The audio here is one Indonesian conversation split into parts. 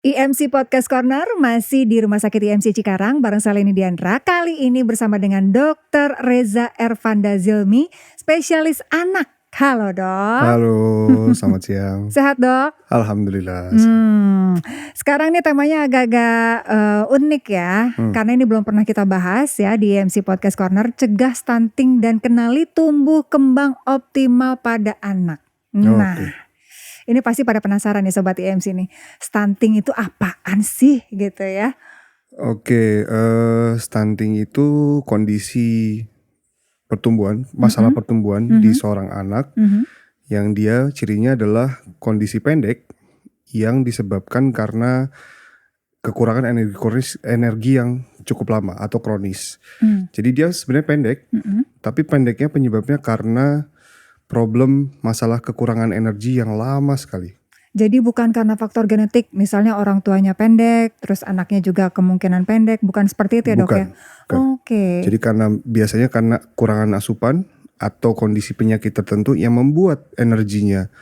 IMC Podcast Corner masih di Rumah Sakit IMC Cikarang bareng saya Leni Diandra. Kali ini bersama dengan Dr. Reza Ervanda Zilmi, spesialis anak. Halo dok. Halo, selamat siang. Sehat dok? Alhamdulillah. Sekarang nih temanya agak-agak unik ya, karena ini belum pernah kita bahas ya di IMC Podcast Corner. Cegah stunting dan kenali tumbuh kembang optimal pada anak. Nah. Oke. Ini pasti pada penasaran ya Sobat IMC nih, stunting itu apaan sih gitu ya? Oke, stunting itu kondisi pertumbuhan, masalah pertumbuhan di seorang anak yang dia cirinya adalah kondisi pendek yang disebabkan karena kekurangan energi yang cukup lama atau kronis. Jadi dia sebenarnya pendek, tapi pendeknya penyebabnya karena problem masalah kekurangan energi yang lama sekali. Jadi bukan karena faktor genetik, misalnya orang tuanya pendek, terus anaknya juga kemungkinan pendek, bukan seperti itu ya dok ya? Oke. Jadi biasanya karena kurangan asupan atau kondisi penyakit tertentu yang membuat energinya,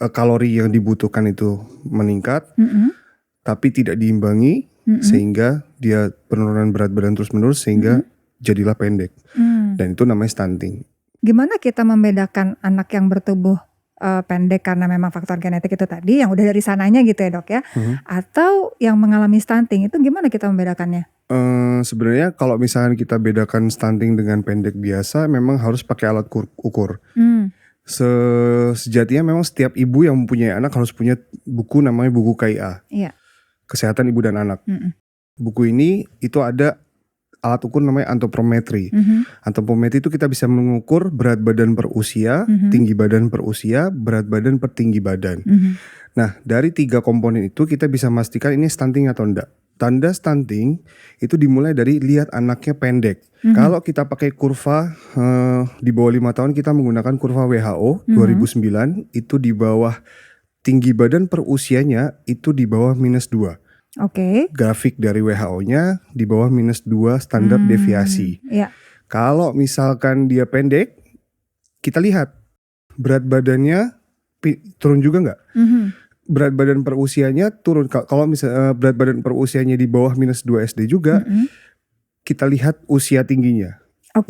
kalori yang dibutuhkan itu meningkat, tapi tidak diimbangi, sehingga dia penurunan berat badan terus menerus sehingga jadilah pendek. Dan itu namanya stunting. Gimana kita membedakan anak yang bertubuh pendek karena memang faktor genetik itu tadi yang udah dari sananya gitu ya dok ya, atau yang mengalami stunting itu gimana kita membedakannya? Sebenarnya kalau misalnya kita bedakan stunting dengan pendek biasa, memang harus pakai alat ukur. Sejatinya memang setiap ibu yang mempunyai anak harus punya buku namanya buku KIA, Kesehatan Ibu dan Anak. Buku ini itu ada alat ukur namanya antropometri. Antropometri itu kita bisa mengukur berat badan per usia, tinggi badan per usia, berat badan per tinggi badan. Nah, dari 3 komponen itu kita bisa memastikan ini stunting atau enggak. Tanda stunting itu dimulai dari lihat anaknya pendek. Kalau kita pakai kurva di bawah 5 tahun, kita menggunakan kurva WHO 2009, itu di bawah tinggi badan per usianya itu di bawah -2. Oke. Grafik dari WHO-nya di bawah -2 standar deviasi. Kalau misalkan dia pendek, kita lihat berat badannya turun juga nggak? Berat badan per usianya turun. Kalau misalnya berat badan per usianya di bawah -2 SD juga, kita lihat usia tingginya.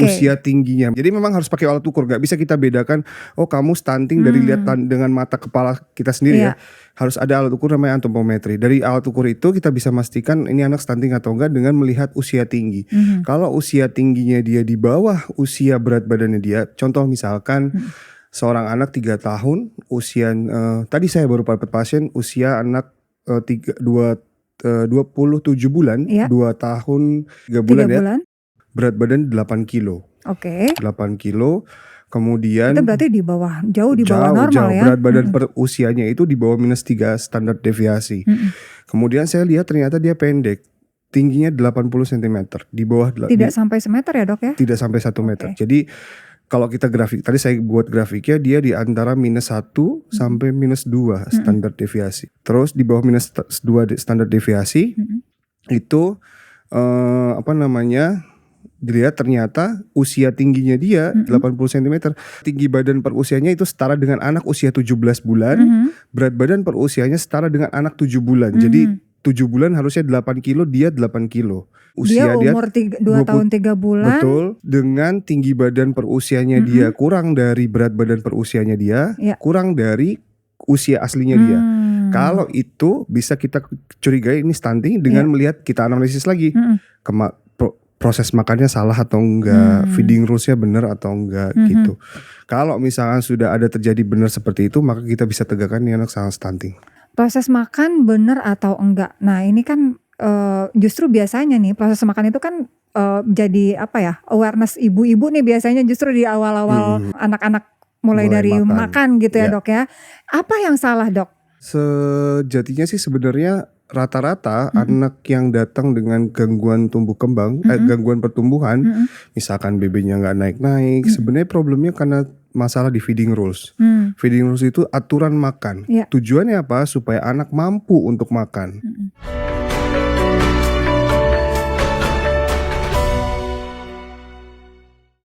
Usia tingginya. Jadi memang harus pakai alat ukur. Gak bisa kita bedakan, oh kamu stunting dari lihat dengan mata kepala kita sendiri ya. Harus ada alat ukur namanya antropometri. Dari alat ukur itu kita bisa memastikan ini anak stunting atau enggak dengan melihat usia tinggi. Kalau usia tingginya dia di bawah usia berat badannya dia, contoh misalkan seorang anak 3 tahun, usia tadi saya baru dapat pasien usia anak 27 bulan, 2 tahun 3 bulan ya. Berat badan 8 kilo. 8 kilo. Kemudian itu berarti jauh di bawah normal ya. Berat badan per usianya itu di bawah -3 standar deviasi. Kemudian saya lihat ternyata dia pendek. Tingginya 80 cm. Di bawah tidak sampai semeter ya dok ya? Tidak sampai 1 meter. Jadi kalau kita grafik, tadi saya buat grafiknya dia di antara -1 sampai -2 standar deviasi. Terus di bawah -2 standar deviasi itu dilihat ternyata usia tingginya dia 80 cm. Tinggi badan per usianya itu setara dengan anak usia 17 bulan. Berat badan per usianya setara dengan anak 7 bulan. Jadi 7 bulan harusnya 8 kilo, dia 8 kilo. Usia dia umur 2 tahun 3 bulan. Betul. Dengan tinggi badan per usianya dia kurang dari berat badan per usianya dia, kurang dari usia aslinya dia. Kalau itu bisa kita curigai ini stunting dengan melihat kita analisis lagi. Proses makannya salah atau enggak, feeding rules-nya benar atau enggak gitu. Kalau misalkan sudah ada terjadi benar seperti itu, maka kita bisa tegakkan ini anak sangat stunting. Proses makan benar atau enggak. Nah ini kan justru biasanya nih proses makan itu kan jadi awareness ibu-ibu nih biasanya justru di awal-awal anak-anak mulai dari makan gitu ya dok ya. Apa yang salah dok? Sejatinya sih sebenarnya rata-rata anak yang datang dengan gangguan tumbuh kembang, gangguan pertumbuhan, misalkan BB-nya nggak naik-naik, sebenarnya problemnya karena masalah di feeding rules. Feeding rules itu aturan makan. Tujuannya apa? Supaya anak mampu untuk makan.